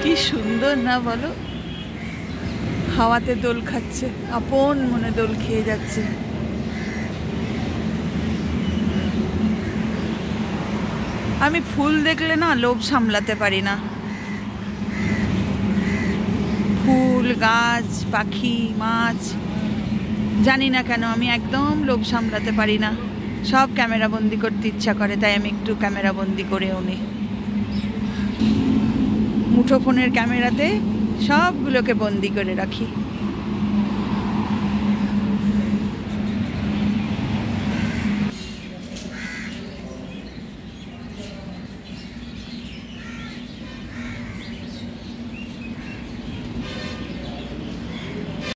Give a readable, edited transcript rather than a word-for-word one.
কি সুন্দর না বলো, হাওয়াতে দোল খাচ্ছে, আপন মনে দোল খেয়ে যাচ্ছে। আমি ফুল দেখলে না লোভ সামলাতে পারি না। ফুল, গাছ, পাখি, মাছ, জানি না কেন আমি একদম লোভ সামলাতে পারি না। সব ক্যামেরা বন্দি করতে ইচ্ছা করে, তাই আমি একটু ক্যামেরা বন্দি করেও নিই। মুঠোফোনের ক্যামেরাতে সবগুলোকে বন্দি করে রাখি।